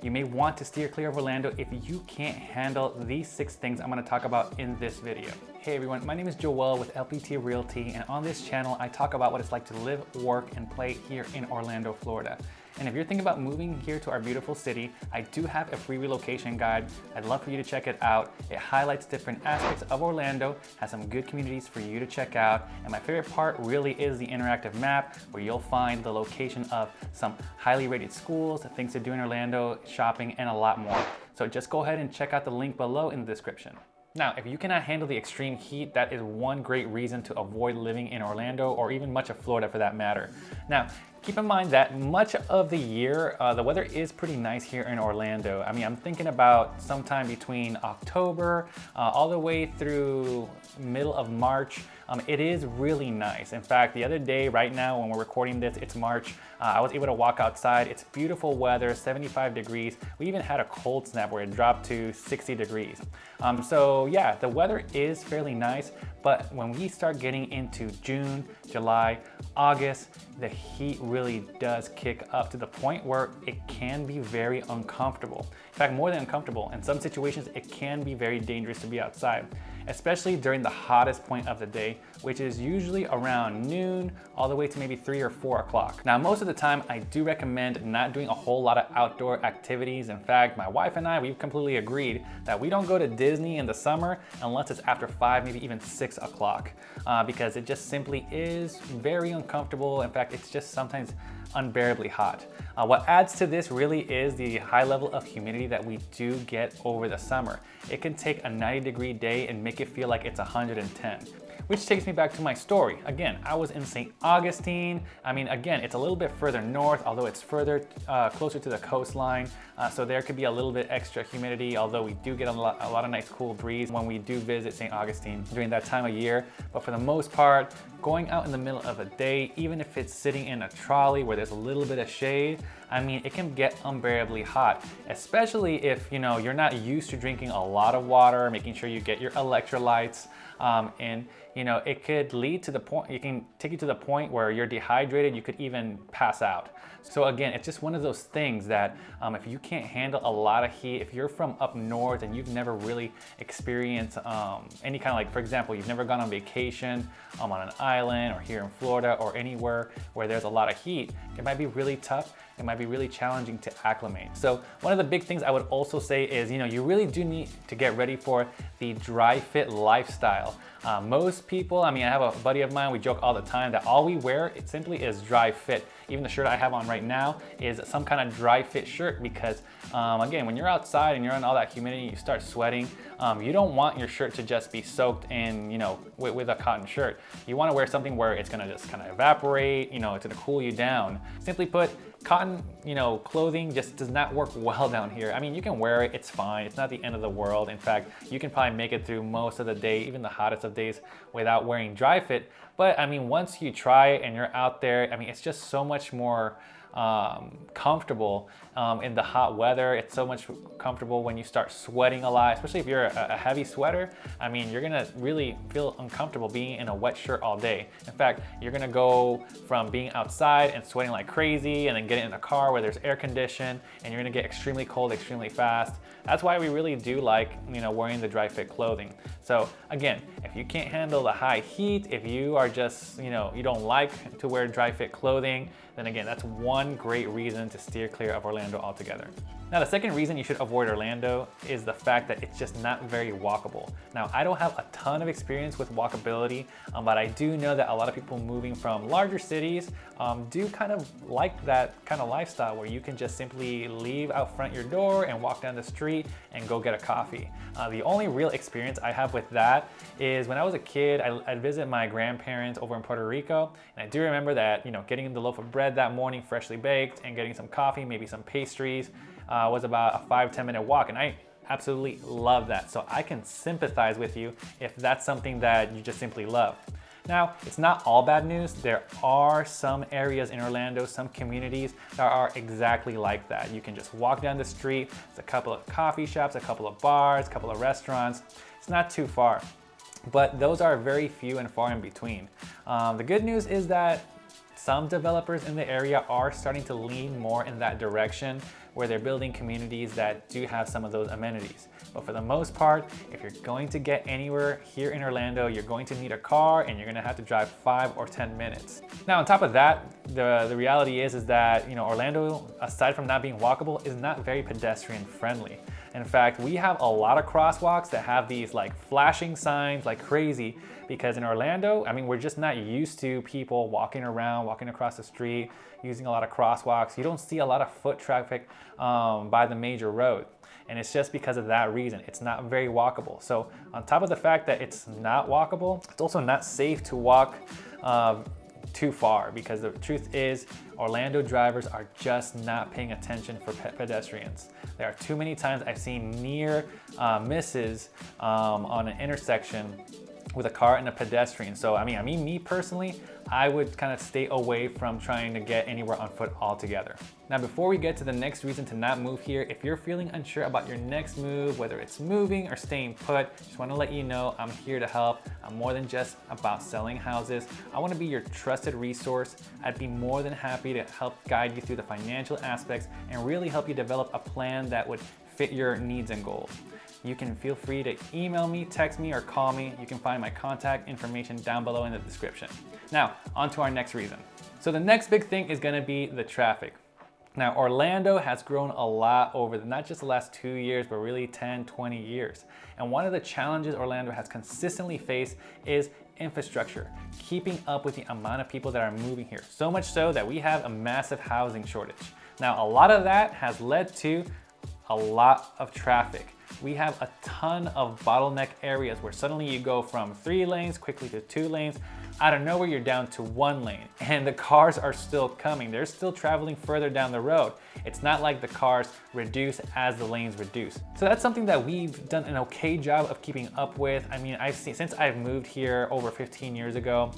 you may want to steer clear of Orlando if you can't handle these 6 things I'm going to talk about in this video. Hey everyone, my name is Joel with LPT Realty, and on this channel I talk about what it's like to live, work, and play here in Orlando, Florida. And if you're thinking about moving here to our beautiful city, I do have a free relocation guide. I'd love for you to check it out. It highlights different aspects of Orlando, has some good communities for you to check out. And my favorite part really is the interactive map, where you'll find the location of some highly rated schools, things to do in Orlando, shopping, and a lot more. So just go ahead and check out the link below in the description. Now, if you cannot handle the extreme heat, that is one great reason to avoid living in Orlando, or even much of Florida for that matter. Now, keep in mind that much of the year, the weather is pretty nice here in Orlando. I mean, I'm thinking about sometime between October all the way through middle of March. It is really nice. In fact, the other day, right now, when we're recording this, it's March, I was able to walk outside. It's beautiful weather, 75 degrees. We even had a cold snap where it dropped to 60 degrees. So yeah, the weather is fairly nice, but when we start getting into June, July, August, the heat really does kick up to the point where it can be very uncomfortable. In fact, more than uncomfortable. In some situations, it can be very dangerous to be outside, especially during the hottest point of the day, which is usually around noon all the way to maybe 3 or 4 o'clock. Now, most of the time, I do recommend not doing a whole lot of outdoor activities. In fact, my wife and I, we've completely agreed that we don't go to Disney in the summer unless it's after 5, maybe even 6 o'clock, because it just simply is very uncomfortable. In fact, it's just sometimes unbearably hot. What adds to this really is the high level of humidity that we do get over the summer. It can take a 90-degree day and make it feel like it's 110. Which takes me back to my story. Again, I was in St. Augustine. I mean, again, it's a little bit further north, although it's further closer to the coastline. So there could be a little bit extra humidity, although we do get a lot of nice cool breeze when we do visit St. Augustine during that time of year. But for the most part, going out in the middle of a day, even if it's sitting in a trolley where there's a little bit of shade, I mean, it can get unbearably hot, especially if, you know, you're not used to drinking a lot of water, making sure you get your electrolytes, and you know, it could lead to the point, it can take you to the point where you're dehydrated, you could even pass out. So again, it's just one of those things that if you can't handle a lot of heat, if you're from up north and you've never really experienced any kind of, like, for example, you've never gone on vacation on an island or here in Florida or anywhere where there's a lot of heat, it might be really tough. It might be really challenging to acclimate. So one of the big things I would also say is, you know, you really do need to get ready for the dry fit lifestyle. Most people, I mean, I have a buddy of mine, we joke all the time that all we wear, it simply is dry fit. Even the shirt I have on right now is some kind of dry fit shirt because, again, when you're outside and you're in all that humidity, you start sweating, you don't want your shirt to just be soaked in, you know, with a cotton shirt. You want to wear something where it's going to just kind of evaporate, you know, it's going to cool you down. Simply put, cotton, you know, clothing just does not work well down here. I mean, you can wear it, it's fine. It's not the end of the world. In fact, you can probably make it through most of the day, even the hottest of days, without wearing dry fit. But I mean, once you try it and you're out there, I mean, it's just so much more comfortable in the hot weather. It's so much comfortable when you start sweating a lot, especially if you're a heavy sweater. I mean, you're gonna really feel uncomfortable being in a wet shirt all day. In fact, you're gonna go from being outside and sweating like crazy and then getting in a car where there's air condition and you're gonna get extremely cold extremely fast. That's why we really do like, you know, wearing the dry fit clothing. So again, if you can't handle the high heat, if you are just, you know, you don't like to wear dry fit clothing, then again, that's one great reason to steer clear of Orlando altogether. Now, the second reason you should avoid Orlando is the fact that it's just not very walkable. Now, I don't have a ton of experience with walkability, but I do know that a lot of people moving from larger cities do kind of like that kind of lifestyle where you can just simply leave out front your door and walk down the street and go get a coffee. The only real experience I have with that is when I was a kid, I'd visit my grandparents over in Puerto Rico, and I do remember that, you know, getting the loaf of bread that morning freshly baked and getting some coffee, maybe some pastries, was about a 5-10 minute walk, and I absolutely love that. So I can sympathize with you if that's something that you just simply love. Now, it's not all bad news. There are some areas in Orlando, some communities that are exactly like that. You can just walk down the street, there's a couple of coffee shops, a couple of bars, a couple of restaurants. It's not too far, but those are very few and far in between. The good news is that some developers in the area are starting to lean more in that direction. where they're building communities that do have some of those amenities. But for the most part, if you're going to get anywhere here in Orlando, you're going to need a car and you're gonna have to drive 5 or 10 minutes. Now, on top of that, the reality is that, you know, Orlando, aside from not being walkable, is not very pedestrian friendly. In fact, we have a lot of crosswalks that have these like flashing signs like crazy, because in Orlando, I mean, we're just not used to people walking around, walking across the street, using a lot of crosswalks. You don't see a lot of foot traffic by the major road. And it's just because of that reason. It's not very walkable. So on top of the fact that it's not walkable, it's also not safe to walk too far, because the truth is Orlando drivers are just not paying attention for pedestrians. There are too many times I've seen near misses on an intersection with a car and a pedestrian. So I mean, me personally, I would kind of stay away from trying to get anywhere on foot altogether. Now, before we get to the next reason to not move here, if you're feeling unsure about your next move, whether it's moving or staying put, just want to let you know I'm here to help. I'm more than just about selling houses. I want to be your trusted resource. I'd be more than happy to help guide you through the financial aspects and really help you develop a plan that would fit your needs and goals. You can feel free to email me, text me, or call me. You can find my contact information down below in the description. Now, on to our next reason. So the next big thing is gonna be the traffic. Now, Orlando has grown a lot over not just the last 2 years, but really 10, 20 years. And one of the challenges Orlando has consistently faced is infrastructure, keeping up with the amount of people that are moving here. So much so that we have a massive housing shortage. Now, a lot of that has led to a lot of traffic. We have a ton of bottleneck areas where suddenly you go from 3 lanes quickly to 2 lanes. Out of nowhere, you're down to 1 lane, and the cars are still coming. They're still traveling further down the road. It's not like the cars reduce as the lanes reduce. So that's something that we've done an okay job of keeping up with. I mean, I've seen, since I've moved here over 15 years ago,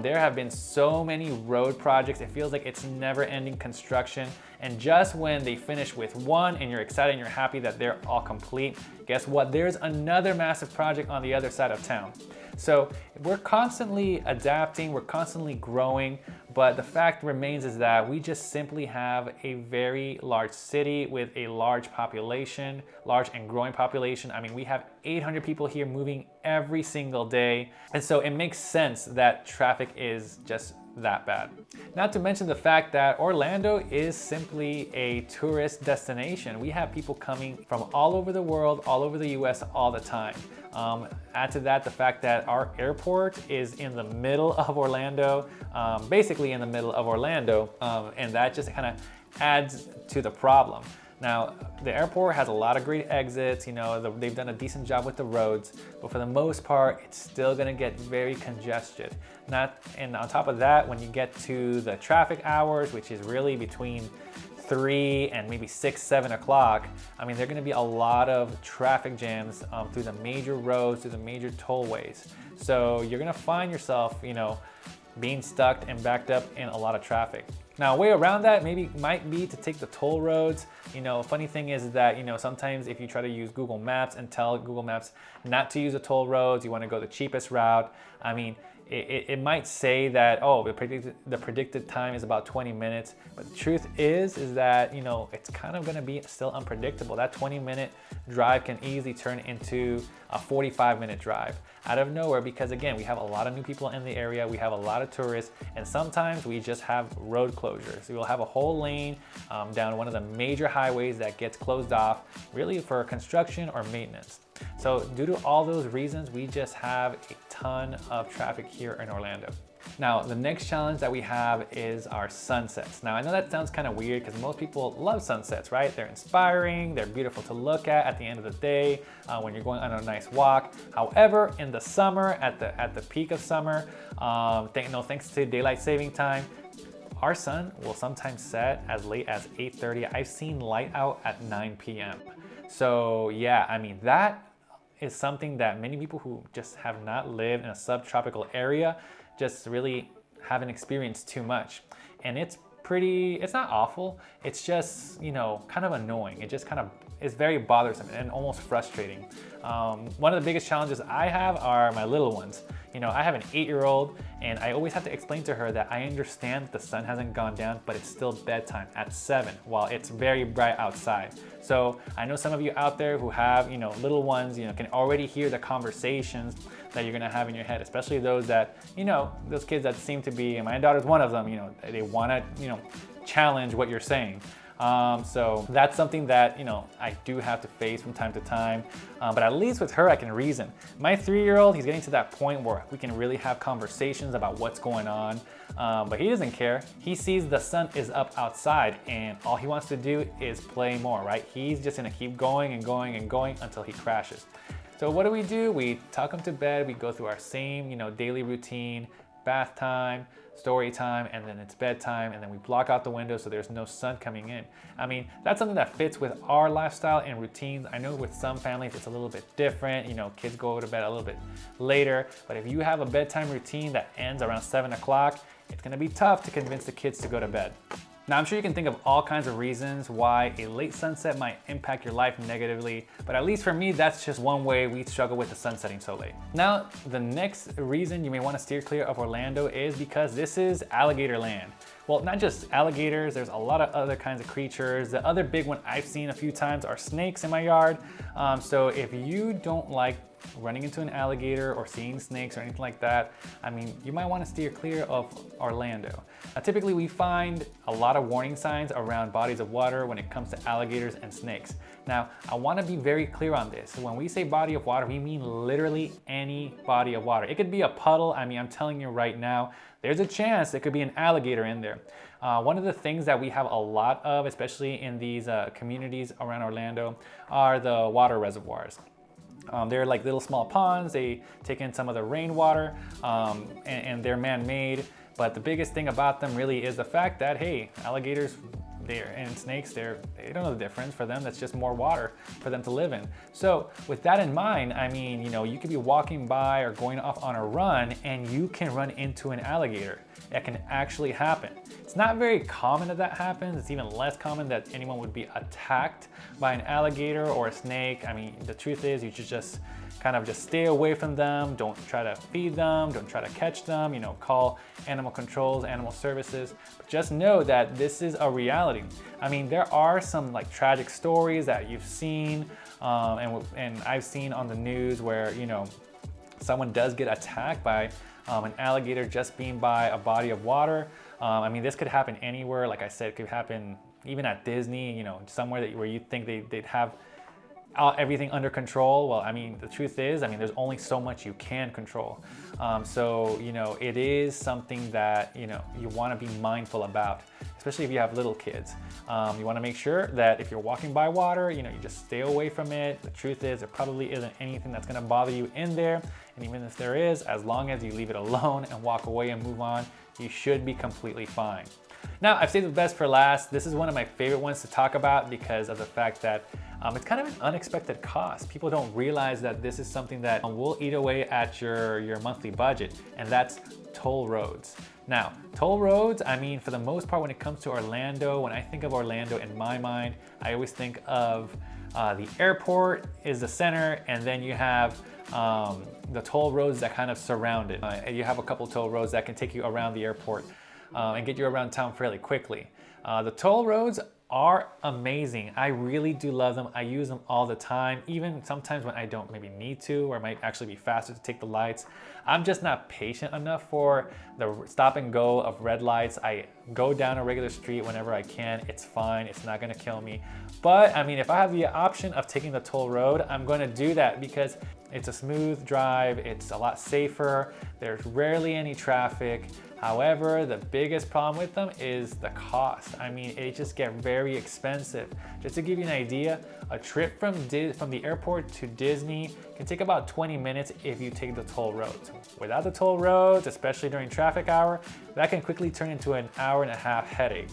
there have been so many road projects. It feels like it's never-ending construction. And just when they finish with one and you're excited and you're happy that they're all complete, guess what? There's another massive project on the other side of town. So we're constantly adapting, we're constantly growing, but the fact remains is that we just simply have a very large city with a large population, large and growing population. I mean, we have 800 people here moving every single day. And so it makes sense that traffic is just that bad. Not to mention the fact that Orlando is simply a tourist destination. We have people coming from all over the world, all over the US all the time. Add to that the fact that our airport is in the middle of Orlando, basically in the middle of Orlando, and that just kind of adds to the problem. Now, the airport has a lot of great exits, you know, they've done a decent job with the roads, but for the most part, it's still gonna get very congested. And on top of that, when you get to the traffic hours, which is really between 3 and maybe 6, 7 o'clock, I mean, there are gonna be a lot of traffic jams through the major roads, through the major tollways. So you're gonna find yourself, you know, being stuck and backed up in a lot of traffic. Now, a way around that might be to take the toll roads. You know, funny thing is that, you know, sometimes if you try to use Google Maps and tell Google Maps not to use the toll roads, you want to go the cheapest route. I mean, it might say that, oh, the predicted time is about 20 minutes, but the truth is that, you know, it's kind of gonna be still unpredictable. That 20-minute drive can easily turn into a 45-minute drive out of nowhere, because again, we have a lot of new people in the area, we have a lot of tourists, and sometimes we just have road closures. We'll have a whole lane down one of the major highways that gets closed off, really for construction or maintenance. So due to all those reasons, we just have a ton of traffic here in Orlando. Now, the next challenge that we have is our sunsets. Now, I know that sounds kind of weird because most people love sunsets, right? They're inspiring, they're beautiful to look at the end of the day when you're going on a nice walk. However, in the summer, at the peak of summer, thanks to daylight saving time, our sun will sometimes set as late as 8:30. I've seen light out at 9 p.m. So yeah, I mean, that is something that many people who just have not lived in a subtropical area just really haven't experienced too much. And it's it's not awful. It's just, you know, kind of annoying. It just kind of is very bothersome and almost frustrating. One of the biggest challenges I have are my little ones. You know, I have an 8-year-old and I always have to explain to her that I understand that the sun hasn't gone down, but it's still bedtime at 7 while it's very bright outside. So I know some of you out there who have, you know, little ones, you know, can already hear the conversations that you're gonna have in your head, especially those that, you know, those kids that seem to be, and my daughter's one of them, you know, they wanna, you know, challenge what you're saying. So that's something that, you know, I do have to face from time to time, but at least with her I can reason. My 3-year-old, he's getting to that point where we can really have conversations about what's going on, but he doesn't care. He sees the sun is up outside and all he wants to do is play more, right? He's just gonna keep going and going and going until he crashes. So what do? We tuck him to bed, we go through our same, you know, daily routine, bath time, story time, and then it's bedtime, and then we block out the window so there's no sun coming in. I mean, that's something that fits with our lifestyle and routines. I know with some families it's a little bit different, you know, kids go to bed a little bit later, but if you have a bedtime routine that ends around 7 o'clock, it's gonna be tough to convince the kids to go to bed. Now, I'm sure you can think of all kinds of reasons why a late sunset might impact your life negatively, but at least for me, that's just one way we struggle with the sun setting so late. Now, the next reason you may want to steer clear of Orlando is because this is alligator land. Well, not just alligators, there's a lot of other kinds of creatures. The other big one I've seen a few times are snakes in my yard. So if you don't like running into an alligator or seeing snakes or anything like that, I mean, you might want to steer clear of Orlando. Typically, we find a lot of warning signs around bodies of water when it comes to alligators and snakes. Now, I want to be very clear on this. When we say body of water, we mean literally any body of water. It could be a puddle. I mean, I'm telling you right now, there's a chance there could be an alligator in there. One of the things that we have a lot of, especially in these communities around Orlando, are the water reservoirs. They're like little small ponds. They take in some of the rainwater, and they're man-made. But the biggest thing about them really is the fact that, hey, alligators and snakes, they don't know the difference. For them, that's just more water for them to live in. So with that in mind, I mean, you know, you could be walking by or going off on a run and you can run into an alligator. That can actually happen. It's not very common that happens. It's even less common that anyone would be attacked by an alligator or a snake. I mean, the truth is you should just kind of just stay away from them. Don't try to feed them. Don't try to catch them. You know, call animal controls, animal services. But just know that this is a reality. I mean, there are some like tragic stories that you've seen and I've seen on the news where, you know, someone does get attacked by an alligator just being by a body of water. I mean, this could happen anywhere. Like I said, it could happen even at Disney, you know, somewhere where you think they'd have everything under control. Well, I mean, the truth is, I mean, there's only so much you can control. So, you know, it is something that, you know, you want to be mindful about, especially if you have little kids. You want to make sure that if you're walking by water, you know, you just stay away from it. The truth is, there probably isn't anything that's going to bother you in there. And even if there is, as long as you leave it alone and walk away and move on, you should be completely fine. Now, I've saved the best for last. This is one of my favorite ones to talk about because of the fact that it's kind of an unexpected cost. People don't realize that this is something that will eat away at your monthly budget, and that's toll roads. Now, toll roads, I mean, for the most part, when it comes to Orlando, when I think of Orlando in my mind, I always think of the airport is the center, and then you have the toll roads that kind of surround it. You have a couple toll roads that can take you around the airport and get you around town fairly quickly. The toll roads are amazing. I really do love them. I use them all the time, even sometimes when I don't maybe need to, or it might actually be faster to take the lights. I'm just not patient enough for the stop and go of red lights. I go down a regular street whenever I can. It's fine, it's not gonna kill me. But I mean, if I have the option of taking the toll road, I'm gonna do that because it's a smooth drive, it's a lot safer, there's rarely any traffic. However, the biggest problem with them is the cost. I mean, it just gets very expensive. Just to give you an idea, a trip from the airport to Disney can take about 20 minutes if you take the toll roads. Without the toll roads, especially during traffic hour, that can quickly turn into an hour-and-a-half headache.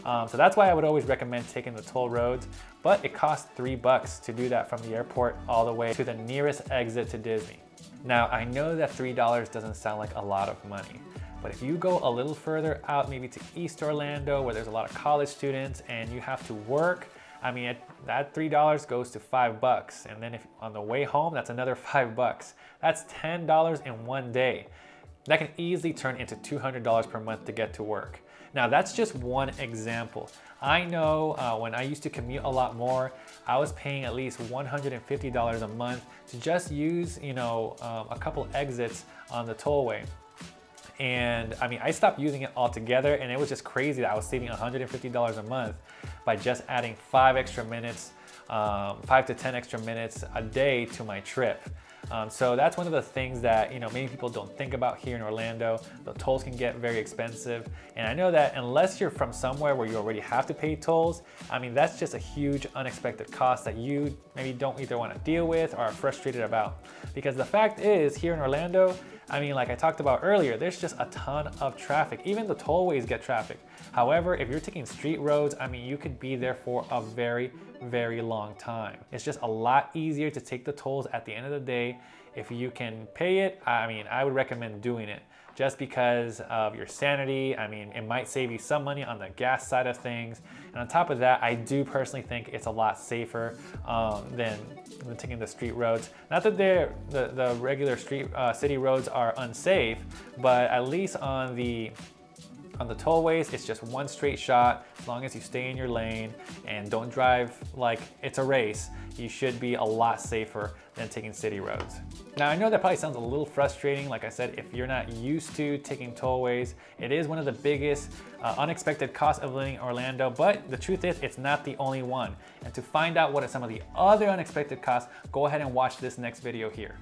So that's why I would always recommend taking the toll roads, but it costs $3 to do that from the airport all the way to the nearest exit to Disney. Now, I know that $3 doesn't sound like a lot of money, But if you go a little further out, maybe to East Orlando, where there's a lot of college students and you have to work, I mean, that $3 goes to $5. And then if on the way home, that's another $5. That's $10 in one day. That can easily turn into $200 per month to get to work. Now, that's just one example. I know when I used to commute a lot more, I was paying at least $150 a month to just use, a couple exits on the tollway. And I mean, I stopped using it altogether, and it was just crazy that I was saving $150 a month by just adding 5 to 10 extra minutes a day to my trip. So that's one of the things that many people don't think about here in Orlando. The tolls can get very expensive, and I know that unless you're from somewhere where you already have to pay tolls, I mean that's just a huge unexpected cost that you maybe don't either want to deal with or are frustrated about. Because the fact is, here in Orlando, I mean, like I talked about earlier, there's just a ton of traffic. Even the tollways get traffic. However, if you're taking street roads, I mean, you could be there for a very, very long time. It's just a lot easier to take the tolls at the end of the day. If you can pay it, I mean, I would recommend doing it just because of your sanity. I mean, it might save you some money on the gas side of things. And on top of that, I do personally think it's a lot safer than taking the street roads. Not that the regular city roads are unsafe, but at least on the tollways, it's just one straight shot. As long as you stay in your lane and don't drive like it's a race, you should be a lot safer than taking city roads. Now, I know that probably sounds a little frustrating. Like I said, if you're not used to taking tollways, it is one of the biggest unexpected costs of living in Orlando, but the truth is it's not the only one. And to find out what are some of the other unexpected costs, go ahead and watch this next video here.